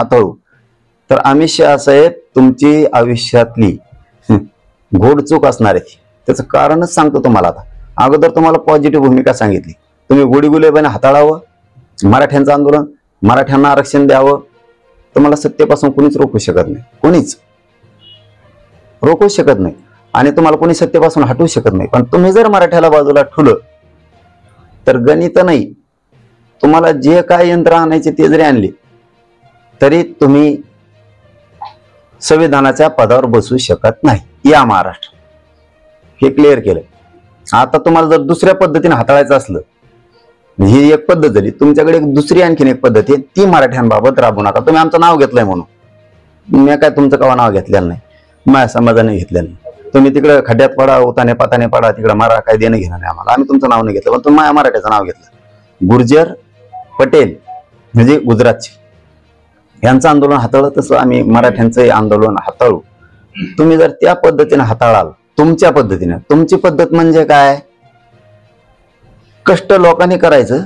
हाताळू, तर अमित शहा साहेब तुमची आयुष्यातली घोडचूक असणार आहे. त्याचं कारणच सांगतो तुम्हाला. आता अगोदर तुम्हाला पॉझिटिव्ह भूमिका सांगितली, तुम्ही गोडीगुलेबाने हाताळावं मराठ्यांचं आंदोलन, मराठ्यांना आरक्षण द्यावं. तुम्हाला सत्तेपासून कोणीच रोखू शकत नाही, कोणीच रोखू शकत नाही आणि तुम्हाला कोणी सत्तेपासून हटवू शकत नाही. पण तुम्ही जर मराठ्याला बाजूला ठेवलं तर गणित नाही, तुम्हाला जे काय यंत्र आणायचे ते जरी आणले तरी तुम्ही संविधानाच्या पदावर बसू शकत नाही या महाराष्ट्र. हे क्लिअर केलं. आता तुम्हाला जर दुसऱ्या पद्धतीने हाताळायचं असलं, ही एक पद्धत झाली, तुमच्याकडे दुसरी आणखीन एक पद्धत आहे, ती मराठ्यांबाबत राबवू नका. तुम्ही आमचं नाव घेतलंय म्हणून, मी काय तुमचं कवा नाव घेतलेलं नाही, माझ्या समाजाने घेतलेलं नाही. तुम्ही तिकडे खड्ड्यात पडा, उताने पाताने पडा, तिकडे मारा, काय देणं घेणं नाही आम्हाला. आम्ही तुमचं नाव नाही घेतलं, पण तुम्ही माझ्या मराठ्याचं नाव घेतलं. गुर्जर पटेल म्हणजे गुजरातचे, यांचं आंदोलन हाताळलं तसं आम्ही मराठ्यांचं आंदोलन हाताळू. तुम्ही जर त्या पद्धतीने हाताळाल, तुमच्या पद्धतीने, तुमची पद्धत म्हणजे काय, कष्ट लोकांनी करायचं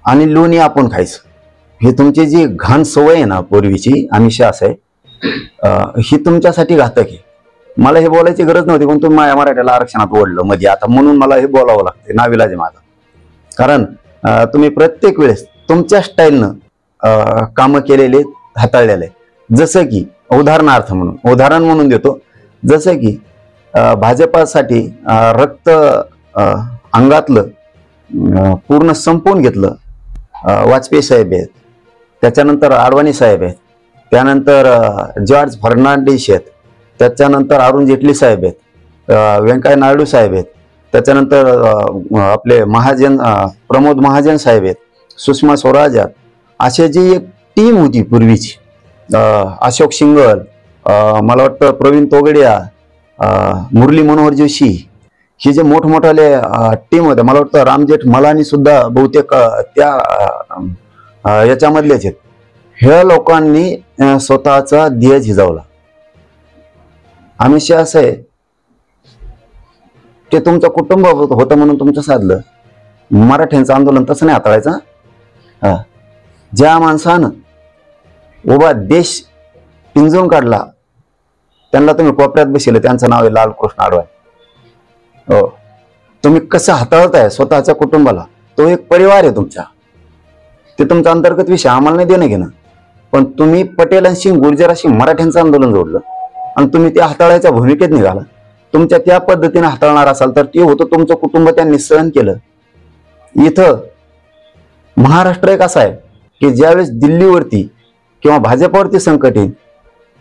आणि लोणी आपण खायचं, ही तुमची जी घाण सवय आहे ना पूर्वीची अमित शहा साहेब, ही तुमच्यासाठी घातक आहे. मला हे बोलायची गरज नव्हती, पण तुम्ही माझ्या मराठ्याला आरक्षणात ओढलं मध्ये आता, म्हणून मला हे बोलावं लागतं, नाविलाज आहे माझा. कारण तुम्ही प्रत्येक वेळेस तुमच्या स्टाईलनं कामं केलेले, हाताळलेले. जसं की उदाहरणार्थ म्हणून उदाहरण म्हणून देतो, जसं की भाजपासाठी रक्त अंगातलं पूर्ण संपवून घेतलं वाजपेयी साहेब आहेत, त्याच्यानंतर अडवाणी साहेब आहेत, त्यानंतर जॉर्ज फर्नांडिस आहेत, त्याच्यानंतर अरुण जेटली साहेब आहेत, व्यंकय्या नायडू साहेब आहेत, त्याच्यानंतर आपले महाजन प्रमोद महाजन साहेब आहेत, सुषमा स्वराज आहेत. अशी जी एक टीम होती पूर्वीची, अशोक सिंगल, मला वाटतं प्रवीण तोगडिया, मुरली मनोहर जोशी, हे जे मोठमोठाले टीम होते, मला वाटतं रामजेठ मलानी सुद्धा बहुतेक त्या याच्यामधलेच आहेत. ह्या लोकांनी स्वतःचा ध्येय झिजवला. अमित शहा साहेब ते तुमचं कुटुंब होतं म्हणून तुमचं साधलं. मराठ्यांचं आंदोलन तसं नाही हाताळायचं. ज्या माणसानं उभा देश पिंजून काढला त्यांना तुम्ही कोपऱ्यात बसले, त्यांचं नाव आहे लालकृष्ण अडवाणी. हो, तुम्ही कसं हाताळताय स्वतःच्या कुटुंबाला, तो एक परिवार आहे तुमचा, ते तुमचा अंतर्गत विषय, आम्हाला नाही देणं घेणं. पण तुम्ही पटेलांशी, गुर्जराशी मराठ्यांचं आंदोलन जोडलं आणि तुम्ही ते हाताळायच्या भूमिकेत निघाला. तुमच्या त्या पद्धतीने हाताळणार असाल तर ते होतं तुमचं कुटुंब त्यांनी सहन केलं. इथं महाराष्ट्र एक असा आहे की ज्यावेळेस दिल्लीवरती किंवा भाजपावरती संकट येईल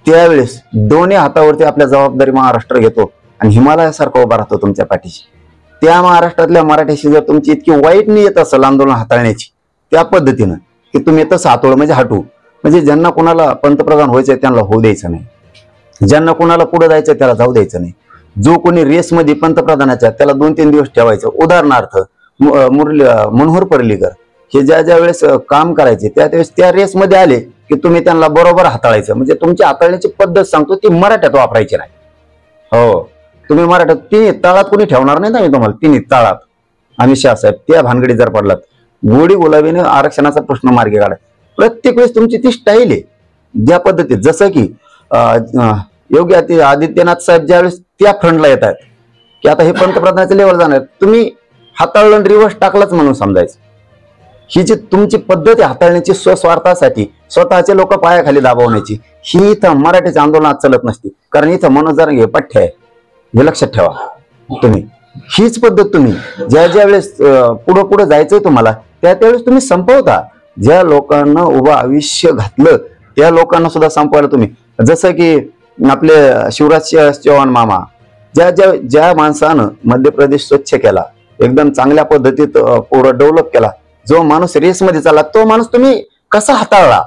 त्यावेळेस दोन्ही हातावरती आपल्या जबाबदारी महाराष्ट्र घेतो आणि हिमालयासारखं उभा राहतो तुमच्या पाठीशी. त्या महाराष्ट्रातल्या मराठ्याशी जर तुमची इतकी वाईट नियत असेल आंदोलन हाताळण्याची, त्या पद्धतीनं की तुम्ही तसं हातोळ म्हणजे हटू, म्हणजे ज्यांना कोणाला पंतप्रधान व्हायचंय त्यांना होऊ द्यायचं नाही, ज्यांना कोणाला पुढे जायचं त्याला जाऊ द्यायचं नाही, जो कोणी रेसमध्ये पंतप्रधानाच्या त्याला 2-3 दिवस ठेवायचं. उदाहरणार्थ मनोहर पर्रीकर हे ज्या वेळेस काम करायचे त्यावेळेस त्या रेसमध्ये आले की तुम्ही त्यांना बरोबर हाताळायचं. म्हणजे तुमची हाताळण्याची पद्धत सांगतो ती मराठ्यात वापरायची नाही. हो, तुम्ही मराठ्यात तिन्ही तळात कोणी ठेवणार नाही ना, मी तुम्हाला तिन्ही तळात. अमित शहा साहेब त्या भानगडीत जर पडलात, गोडी गुलाबीने आरक्षणाचा प्रश्न मार्गी काढा. प्रत्येक वेळेस तुमची ती स्टाईल आहे ज्या पद्धतीत, जसं की योगी आदित्यनाथ साहेब ज्यावेळेस त्या फ्रंटला येत आहेत की आता हे पंतप्रधानाच्या लेवल जाणार, तुम्ही हाताळलं रिव्हर्स टाकलाच म्हणून समजायचं. ही जी तुमची पद्धत आहे हाताळण्याची स्वस्वार्थासाठी, स्वतःचे लोक पायाखाली दाबवण्याची, ही इथं मराठीच्या आंदोलनात चालत नसते. कारण इथं मनोज जरांगे पठ्य आहे, हे लक्षात ठेवा तुम्ही. हीच पद्धत तुम्ही ज्या वेळेस पुढे जायचंय तुम्हाला त्यावेळेस तुम्ही संपवता. ज्या लोकांना उभं आयुष्य घातलं त्या लोकांना सुद्धा संपवायला तुम्ही, जसं की आपले शिवराज चौहान मामा, ज्या माणसानं मध्य प्रदेश स्वच्छ केला, एकदम चांगल्या पद्धतीत पूर्ण डेव्हलप केला, जो माणूस रेसमध्ये चालला तो माणूस तुम्ही कसा हाताळला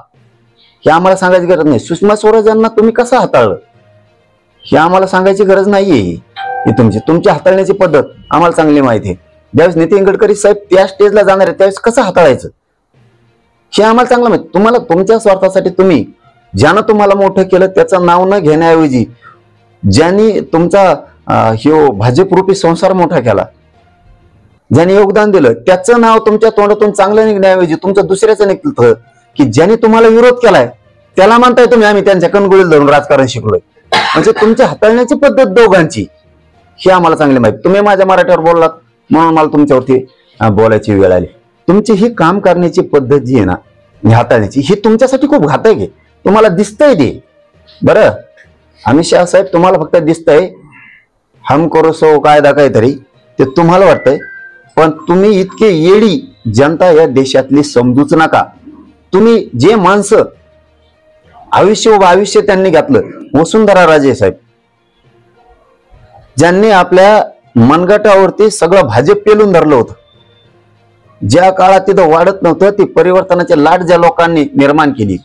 हे आम्हाला सांगायची गरज नाही. सुषमा स्वराज यांना तुम्ही कसं हाताळलं हे आम्हाला सांगायची गरज नाहीये. ही तुमची हाताळण्याची पद्धत आम्हाला चांगली माहिती आहे. ज्यावेळेस नितीन गडकरी साहेब त्या स्टेजला जाणार आहे त्यावेळेस कसं हाताळायचं हे आम्हाला चांगलं माहिती. तुम्हाला तुमच्या स्वार्थासाठी तुम्ही ज्यानं तुम्हाला मोठं केलं त्याचं नाव न घेण्याऐवजी ज्यांनी तुमचा भाजपरूपी संसार मोठा केला, ज्यांनी योगदान दिलं त्याचं नाव तुमच्या तोंडातून चांगलं निघण्याऐवजी तुमचं दुसऱ्याचं निघतं की ज्याने तुम्हाला विरोध केलाय त्याला म्हणताय तुम्ही आम्ही त्यांच्या कणगुळीत धरून राजकारण शिकलोय. म्हणजे तुमची हाताळण्याची पद्धत दोघांची ही आम्हाला चांगली माहिती. तुम्ही माझ्या मराठीवर बोललात म्हणून मला तुमच्यावरती बोलायची वेळ आली. तुमची ही काम करण्याची पद्धत जी आहे ना, हाताळण्याची, ही तुमच्यासाठी खूप घातक आहे. तुम्हाला दिसतंय ते बरं. अमित शहा साहेब, तुम्हाला फक्त दिसतंय हम करो सो कायदा काहीतरी, ते तुम्हाला वाटतंय. पण तुम्ही इतके येडी जनता या देशातली समजूच नका. तुम्ही जे माणसं आयुष्य त्यांनी घातलं, वसुंधरा राजे साहेब, ज्यांनी आपल्या मनगटावरती सगळं भाजप पेलून धरलं होतं, ज्या काळात तिथं वाढत नव्हतं, ती परिवर्तनाची लाट ज्या लोकांनी निर्माण केली,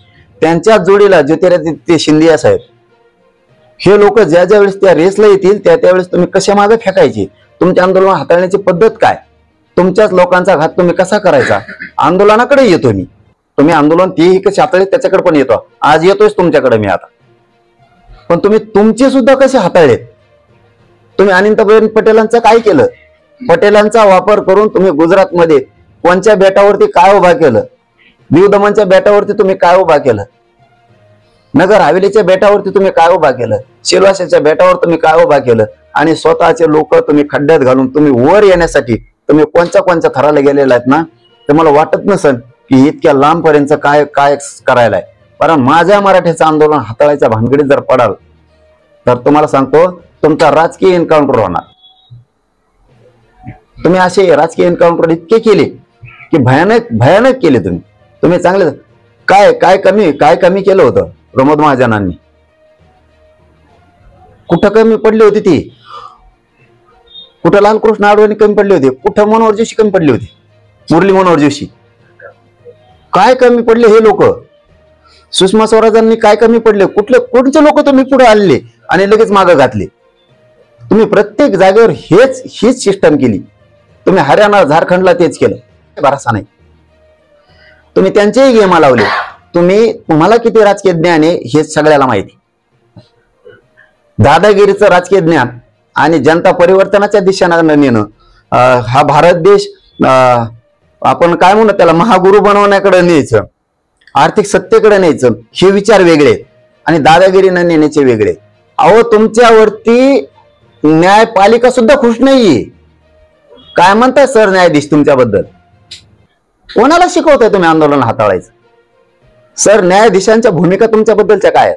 त्यांच्या जोडीला ज्योतिरादित्य शिंदे साहेब, हे लोक ज्या ज्या वेळेस त्या रेसला येतील त्या त्यावेळेस तुम्ही कशा मागे फेकायचे, तुमच्या आंदोलन हाताळण्याची पद्धत काय, तुमच्याच लोकांचा घात तुम्ही कसा करायचा, आंदोलनाकडे येतो मी. तुम्ही आंदोलन तेही कसे हाताळले त्याच्याकडे पण येतो. आज येतोयच तुमच्याकडे मी आता. पण तुम्ही तुमचे सुद्धा कसे हाताळलेत. तुम्ही अनंतबेन पटेलांचं काय केलं, पटेलांचा वापर करून तुम्ही गुजरातमध्ये कोणत्या बेटावरती काय उभा केलं, दीव दमनच्या बेटावरती तुम्ही काय उभा केलं, नगर हवेलीच्या बेटावरती तुम्ही काय उभा केलं, सिलवाशाच्या बेटावर तुम्ही काय उभा केलं, आणि स्वतःचे लोक तुम्ही खड्ड्यात घालून तुम्ही वर येण्यासाठी तुम्ही कोणत्या थराला गेलेला आहेत ना, ते मला वाटत नसेल की इतक्या लांबपर्यंत काय काय करायला आहे. कारण माझ्या मराठीचं आंदोलन हाताळायच्या भानगडीत जर पडाल तर तुम्हाला सांगतो तुमचा राजकीय एन्काउंटर होणार. तुम्ही असे राजकीय एन्काउंटर इतके केले की भयानक केले. तुम्ही चांगले काय कमी केलं होतं प्रमोद महाजनांनी, कुठं कमी पडली होती ती, कुठं लालकृष्ण आडवाणी कमी पडले होते, कुठं मनोहर जोशी कमी पडली होती, मुरली मनोहर जोशी, काय कमी पडले हे लोक, सुषमा स्वराजांनी काय कमी पडले, कोणते लोक तुम्ही पुढे आले आणि लगेच मागं घातले. तुम्ही प्रत्येक जागेवर हीच सिस्टम केली. तुम्ही हरियाणा झारखंडला तेच केलं, भरोसा नाही. तुम्ही त्यांचेही गेम लावले. तुम्हाला किती राजकीय ज्ञान आहे हे सगळ्याला माहिती. दादागिरीचं राजकीय ज्ञान आणि जनता परिवर्तनाच्या दिशेनं नेणं, हा भारत देश आपण काय म्हणू त्याला महागुरु बनवण्याकडे न्यायचं, आर्थिक सत्तेकडे न्यायचं, हे विचार वेगळे आहेत आणि दादागिरीनं नेण्याचे वेगळे. अहो, तुमच्यावरती न्यायपालिका सुद्धा खुश नाहीये. काय म्हणताय सर न्यायाधीश तुमच्याबद्दल? कोणाला शिकवताय तुम्ही आंदोलन हाताळायचं? सर न्यायाधीशांच्या भूमिका तुमच्याबद्दलच्या काय आहेत?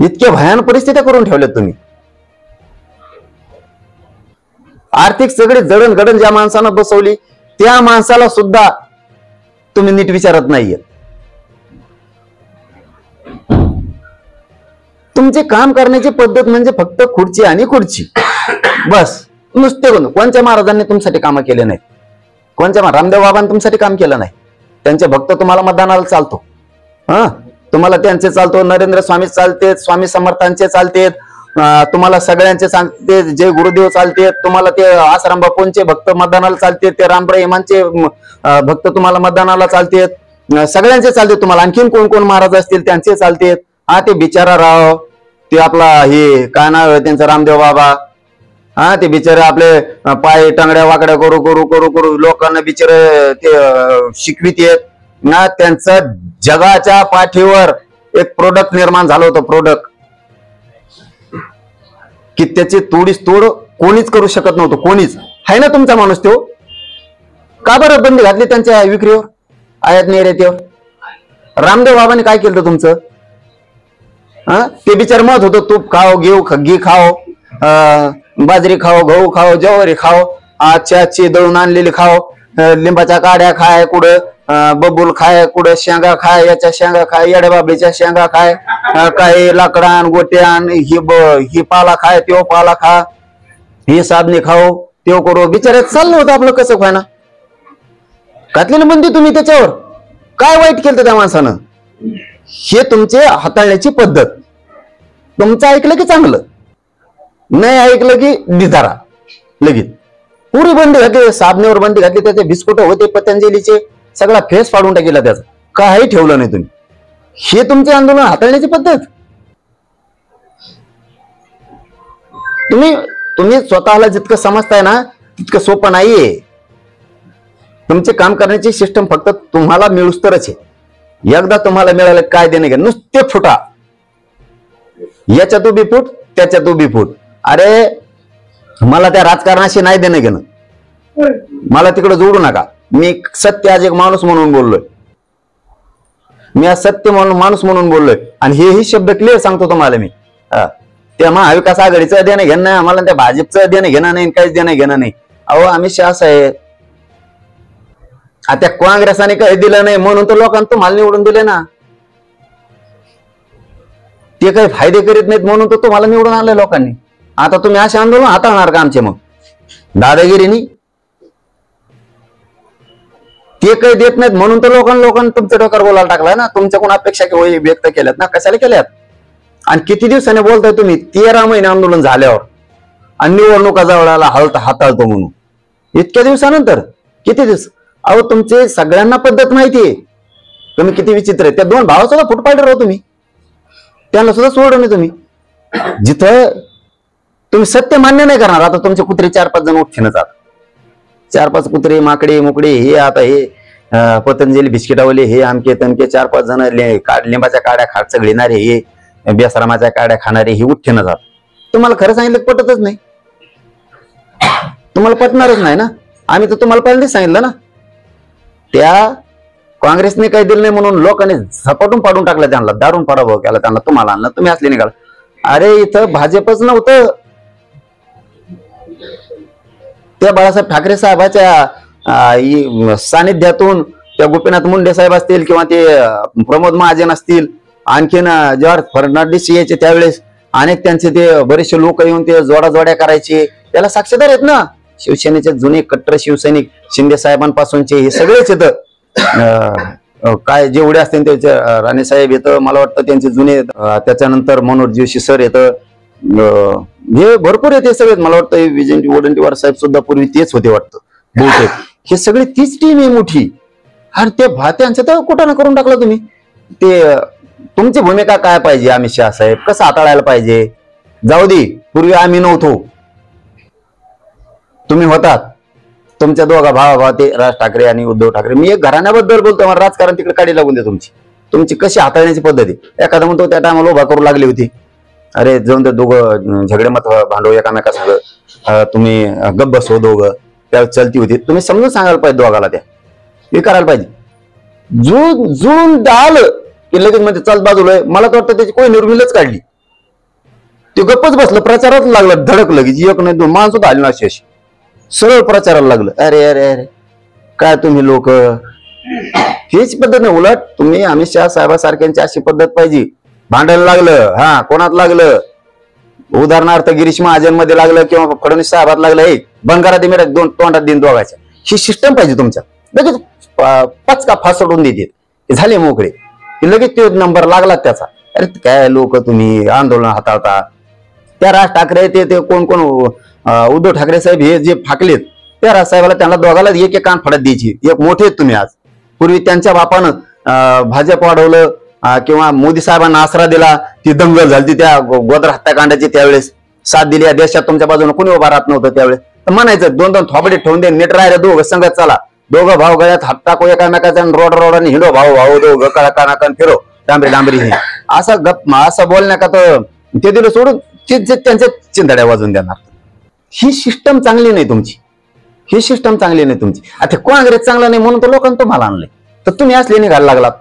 इतक्या भयानक परिस्थिती करून ठेवल्यात तुम्ही. आर्थिक सगळी जडणघडण ज्या माणसानं बसवली त्या माणसाला सुद्धा तुम्ही नीट विचारत नाहीये. तुमचे काम करण्याची पद्धत म्हणजे फक्त खुर्ची आणि खुर्ची बस. नुसते कोणत्या महाराजांनी तुमच्यासाठी कामं केले नाही, कोणत्या रामदेव बाबांनी तुमच्यासाठी काम केलं नाही. त्यांचे भक्त तुम्हाला मतदानाला चालतो, तुम्हाला त्यांचे चालतो, नरेंद्र स्वामी चालते, स्वामी समर्थांचे चालते, तुम्हाला सगळ्यांचे सांगते, जे गुरुदेव चालते, तुम्हाला ते आसाराम बापूंचे भक्त मतदानाला चालते, ते रामरायमांचे भक्त तुम्हाला मतदानाला चालते, सगळ्यांचे चालते. तुम्हाला आणखीन कोण कोण महाराज असतील त्यांचे चालते. ते बिचारा राव, ते आपला हे काय नाव आहे त्यांचं, रामदेव बाबा, ते बिचारे आपले पाय टांगड्या वाकड्या करू करू करू करू लोकांना बिचारे ते शिकवित येत ना. त्यांचं जगाच्या पाठीवर एक प्रोडक्ट निर्माण झालं होतं, प्रोडक्ट की त्याची तोडीस तोड कोणीच करू शकत नव्हतं, कोणीच. आहे ना तुमचा माणूस तो? का बरं बंदी घातली त्यांच्या विक्रीवर, आयात निर्यातीवर? रामदेव बाबांनी काय केलं तुमचं? ते बिचार मत होतं तूप खाओ, घी खाओ, बाजरी खाओ, गहू खाओ, ज्वारी खाओ, आजची दळून आणलेली खाओ, लिंबाच्या काड्या खाय कुठं, बबूल खाय कुठं, शेंगा खाय, याच्या शेंगा खाय, येड्या बाबळीच्या शेंगा खाय, काही लाकडान गोट्यान, ही पाला खाय, त्यो पाला खा, ही साबणे खाओ, त्यो करू. बिचाऱ्यात चाललं होतं आपलं कसं व्हायना. घातली ना बंदी तुम्ही त्याच्यावर. काय वाईट केलं त्या माणसानं? हे तुमचे हाताळण्याची पद्धत. तुमचं ऐकलं की चांगलं, नाही ऐकलं की दिधारा लगेच. पुरी बंदी घातली, साबणेवर बंदी घातली, त्याचे बिस्कुट होते पतंजलीचे, सगळा फेस फाडून टाकला त्याचा, काही ठेवलं नाही तुम्ही. हे तुमचे आंदोलन हाताळण्याची पद्धत. तुम्ही स्वतःला जितकं समजताय ना तितकं सोपं नाहीये. तुमचे काम करण्याची सिस्टम फक्त तुम्हाला मिळूस तरच आहे. एकदा तुम्हाला मिळालं काय देणे घ्या नुसते फुटा, याच्यात उभी फूट त्याच्यात उभी फूट. अरे मला त्या राजकारणाशी नाही देणं घेणं, मला तिकडे जोडू नका. मी सत्य आज एक माणूस म्हणून बोललोय, मी आज सत्य म्हणून माणूस म्हणून बोललोय आणि हेही शब्द क्लिअर सांगतो तुम्हाला मी. त्या महाविकास आघाडीचं देणं घेणं नाही आम्हाला, त्या भाजपचं देणं घेणं नाही, काहीच देणं घेणं नाही. अहो अमित शहा साहेब, आता काँग्रेसाने काही दिलं नाही म्हणून तर लोकांना तुम्हाला निवडून दिले ना. ते काही फायदे करीत नाहीत म्हणून तर तुम्हाला निवडून आणले लोकांनी. आता तुम्ही असे आंदोलन हाताळणार का आमचे मग दादागिरीनी? ते काही देत नाहीत म्हणून तर लोकांना तुमच्या डोक्यावर बोलायला टाकलाय ना. तुमच्याकडून अपेक्षा व्यक्त केल्यात ना, कशाला केल्यात? आणि किती दिवसाने बोलताय तुम्ही? 13 महिने आंदोलन झाल्यावर आणि निवडणुका जवळाला हाताळतो म्हणून. इतक्या दिवसानंतर किती दिवस? अहो तुमचे सगळ्यांना पद्धत माहितीये, तुम्ही किती विचित्र आहे. त्या 2 भावा सुद्धा फुटपाडे राहू तुम्ही, त्यांना सुद्धा सोडलं नाही तुम्ही. जिथं तुम्ही सत्य मान्य नाही करणार, आता तुमचे कुत्रे 4-5 जण उठीनं जात, 4-5 कुत्रे माकडे मोकडे हे आता हे पतंजली बिस्किटावले हे आमके तनके 4-5 जण लिंबाच्या काड्या खाट चगळणारे हे बेसरामाच्या काड्या खाणारे हे उठीनं जात. तुम्हाला खरं सांगितलं पटतच नाही, तुम्हाला पटणारच नाही ना. आम्ही तर तुम्हाला पहिल्यांदाच सांगितलं ना, त्या काँग्रेसने काही दिलं नाही म्हणून लोकांनी झपाटून पाडून टाकलं त्यांना, दारून पराभव केला त्यांना. तुम्हाला आणलं, तुम्ही असले निघाल. अरे इथं भाजपच नव्हतं, त्या बाळासाहेब ठाकरे साहेबाच्या सानिध्यातून त्या गोपीनाथ मुंडे साहेब असतील किंवा ते प्रमोद महाजन असतील, आणखीन जॉर्ज फर्नांडिस यायचे त्यावेळेस अनेक त्यांचे ते बरेचसे लोक येऊन ते जोड्या करायचे, त्याला साक्षीदार आहेत ना. शिवसेनेचे जुने कट्टर शिवसैनिक शिंदे साहेबांपासूनचे हे सगळेच येतं. काय जेवढे असतील त्याचे राणे साहेब येतं, मला वाटतं त्यांचे जुने, त्याच्यानंतर मनोज जोशी सर येतं, हे भरपूर येते सगळेच. मला वाटतं विजय वडंटीवार साहेब सुद्धा पूर्वी तेच होते वाटतं बहुतेक. हे सगळे तीच टीम आहे मोठी. आणि ते भात्यांचं तर कुठं ना करून टाकलं तुम्ही. ते तुमची भूमिका काय पाहिजे अमित शहा साहेब, कसं हाताळायला पाहिजे? जाऊ दे, पूर्वी आम्ही नव्हतो, तुम्ही होतात. तुमच्या दोघा भावा ते राज ठाकरे आणि उद्धव ठाकरे. मी एक घराण्याबद्दल बोलतो, मला राजकारण तिकडे काढी लागून दे. तुमची कशी हाताळण्याची पद्धत आहे. एखादा म्हणतो त्या टायमाला उभा करू लागली होती, अरे जाऊन ते दोघं झगडे मत भांडव एकामेका सांग, तुम्ही गप्प बसव दोघं, त्या चलती होती. तुम्ही समजून सांगायला पाहिजे दोघाला, त्या हे करायला पाहिजे. जुळून आलं की लगेच म्हणजे चल बाजूला. मला तर वाटतं त्याची कोणी निर्मिलच काढली, ते गप्पच बसलं, प्रचारात लागलं धडक लगेच. एक नाही 2 माणसं आली ना अशी सरळ प्रचाराला लागलं. अरे अरे अरे काय तुम्ही लोक, हीच पद्धत नाही. उलट तुम्ही अमित शहा साहेबांसारख्यांची अशी पद्धत पाहिजे. भांडायला लागलं, हा कोणात लागलं, उदाहरणार्थ गिरीश महाजन मध्ये लागलं किंवा फडणवीस साहेबात लागलं, एक बंगारा दे मेरा 2 तोंडात दिन दोघायच्या. ही सिस्टम पाहिजे तुमच्या. लगेच पचका फासडून देते, झाले मोकळे, लगेच तो नंबर लागला त्याचा. अरे काय लोक तुम्ही आंदोलन हाताळता. त्या राज ठाकरे ते कोण कोण उद्धव ठाकरे साहेब हे जे फाकलेत, त्या राज साहेबाला त्यांना दोघाला एक कान फडत द्यायची. एक मोठे तुम्ही आज. पूर्वी त्यांच्या बापानं भाजप वाढवलं किंवा मोदी साहेबांना आसरा दिला, ती दंगल झाली त्या गोदर हत्याकांडाची, त्यावेळेस साथ दिली. या देशात तुमच्या बाजूने कोणी उभा राहत नव्हतं त्यावेळेस. तर म्हणायचं 2-2 थोबडे ठेवून दे, नीट राहिले दोघं संगत चला, दोघं भाऊ गळ्यात हात टाकू एकामेकाचा, रोडाने हिंडो भाऊ दोघं कळकानाकन फिरो डांबरी हे असं बोलण्या का तर ते दिलं सोडून त्यांच्या चिंधड्या वाजून देणार. ही सिस्टम चांगली नाही तुमची, ही सिस्टम चांगली नाही तुमची. आता काँग्रेस चांगला नाही म्हणून तर लोकांना तुम्हाला आणलंय, तर तुम्ही असले निघायला लागलात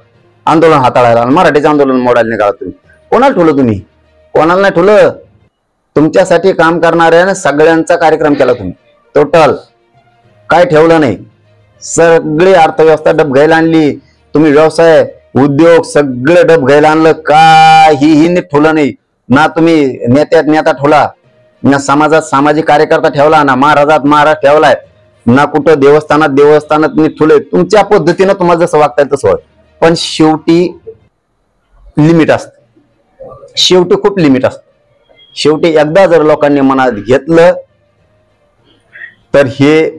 आंदोलन हाताळायला. मराठीचे आंदोलन मोडायला निघाला तुम्ही. कोणाला ठेवलं तुम्ही? कोणाला नाही ठेवलं. तुमच्यासाठी काम करणाऱ्या सगळ्यांचा कार्यक्रम केला तुम्ही, टोटल काय ठेवलं नाही. सगळी अर्थव्यवस्था डब घ्यायला आणली तुम्ही, व्यवसाय उद्योग सगळं डब घ्यायला आणलं. काहीही नीट ठेवलं नाही ना. तुम्ही नेता ठेवला ना, समाजात सामाजिक कार्यकर्ता ठेवला ना, महाराज ठेवलाय ना, कुठं देवस्थानात नीट ठेवलंय. तुमच्या पद्धतीनं तुम्हाला जसं वागताय तसं. पण शेवटी लिमिट असत, शेवटी खूप लिमिट असत. शेवटी एकदा जर लोकांनी मनात घेतलं तर हे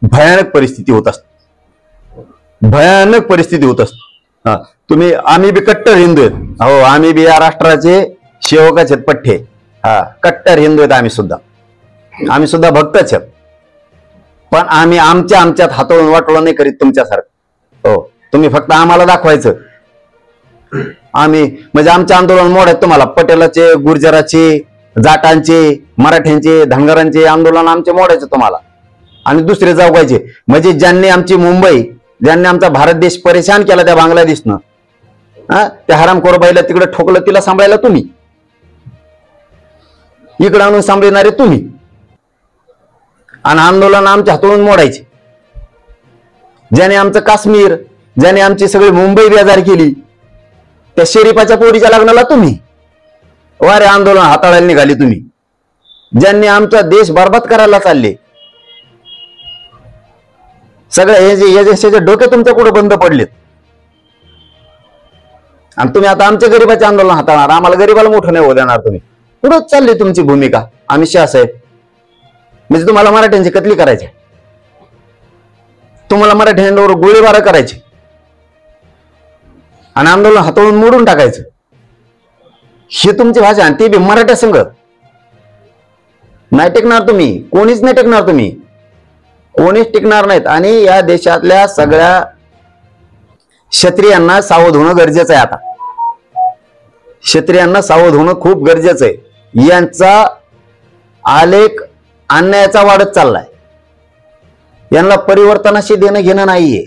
भयानक परिस्थिती होत असते, भयानक परिस्थिती होत असते. तुम्ही आम्ही बी कट्टर हिंदू आहेत. हो, आम्ही बी या राष्ट्राचे सेवकच आहेत पठ्ठे. कट्टर हिंदू आहेत आम्ही सुद्धा भक्तच आहेत. पण आम्ही आमच्यात हातोळून वाटोळं नाही करीत तुमच्यासारखं. हो, तुम्ही फक्त आम्हाला दाखवायचं. आम्ही म्हणजे आमचे आंदोलन मोडायचे तुम्हाला. पटेलाचे, गुर्जराचे, जाटांचे, मराठ्यांचे, धनगरांचे आंदोलन आमचे मोडायचे तुम्हाला आणि दुसरे जागवायचे. म्हणजे ज्यांनी आमची मुंबई, ज्यांनी आमचा भारत देश परेशान केला त्या बांगलादेशनं, त्या हरामखोर बाईला तिकडे ठोकलं, तिला सांभाळायला तुम्ही, इकडे आणून सांभाळणारे तुम्ही, आणि आंदोलन आमच्या हातून मोडायचे. ज्याने आमचं काश्मीर, ज्याने आमची सगळी मुंबई बेजार केली, त्या शरीफाच्या पोरीच्या लग्नाला तुम्ही वारे आंदोलन हाताळायला निघाली तुम्ही. ज्यांनी आमचा देश बरबाद करायला चालले, सगळे डोके तुमच्या पुढे बंद पडलेत. आणि तुम्ही आता आमच्या गरीबाचे आंदोलन हाताळणार, आम्हाला गरीबाला मोठं नाही होऊ देणार तुम्ही. पुढंच चालली तुमची भूमिका. आम्ही शाहसाहेब म्हणजे तुम्हाला मराठ्यांची कत्ली करायची, तुम्हाला मराठ्यांवर गोळीबार करायचे आणि आंदोलन हाताळून मोडून टाकायचं. हे तुमची भाषा, आणि ती बी मराठ्या संघ. नाही टिकणार तुम्ही, कोणीच नाही टिकणार तुम्ही, कोणीच टिकणार नाहीत. आणि या देशातल्या सगळ्या क्षत्रियांना सावध होणं गरजेचं आहे. आता क्षत्रियांना सावध होणं खूप गरजेचं आहे. यांचा आलेख अन्यायाचा वाढत चाललाय. यांना परिवर्तनाशी देणं घेणं नाहीये.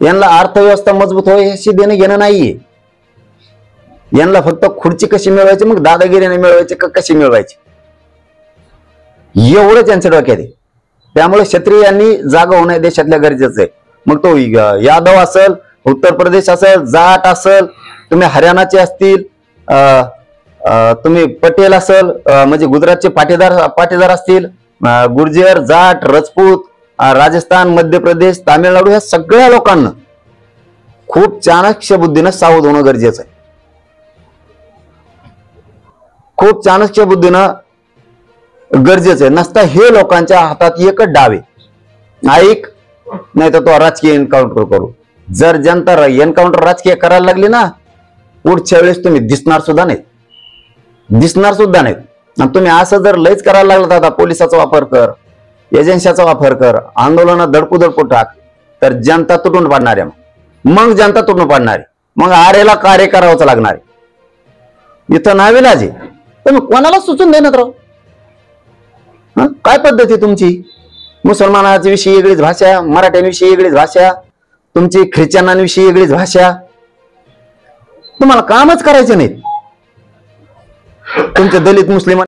यांना अर्थव्यवस्था मजबूत होय याशी देणं घेणं नाहीये. यांना फक्त खुर्ची कशी मिळवायची, मग दादागिरीने मिळवायची का कशी मिळवायची, एवढंच यांच्या डोक्यात आहे. त्यामुळे क्षत्रियांनी जागा होणं देशातल्या गरजेचं आहे. मग तो यादव असेल, उत्तर प्रदेश असेल, जाट असेल, तुम्ही हरियाणाचे असतील, तुम्ही पटेल असेल, म्हणजे गुजरातचे पाटीदार असतील, गुर्जर, जाट, राजपूत, राजस्थान, मध्य प्रदेश, तामिळनाडू, ह्या सगळ्या लोकांना खूप चाणक्य बुद्धीनं सावध होणं गरजेचं आहे. खूप चाणक्य बुद्धीनं गरजेचं आहे. नसता हे लोकांच्या हातात एकच डाव आहे, ऐक नाही तर तो राजकीय एन्काउंटर करू. जर जनता एन्काउंटर राजकीय करायला लागली ना, पुढच्या वेळेस तुम्ही दिसणार सुद्धा नाहीत. आणि तुम्ही असं जर लयच करायला लागलं, आता पोलिसाचा वापर कर, एजन्सीचा वापर कर, आंदोलनात धडपू टाक, तर जनता तुटून पाडणार आहे. मग जनता तुटून पाडणार आहे, मग आरेला कार्य करावंच लागणार आहे. इथं नाविलाज आहे. तुम्ही कोणाला सुचून देण्यात राहू. काय पद्धती तुमची? मुसलमानाविषयी वेगळीच भाषा, मराठ्यांविषयी वेगळीच भाषा, तुमची ख्रिश्चनांविषयी वेगळीच भाषा. तुम्हाला कामच करायचे नाही. तुमचे दलित मुस्लिम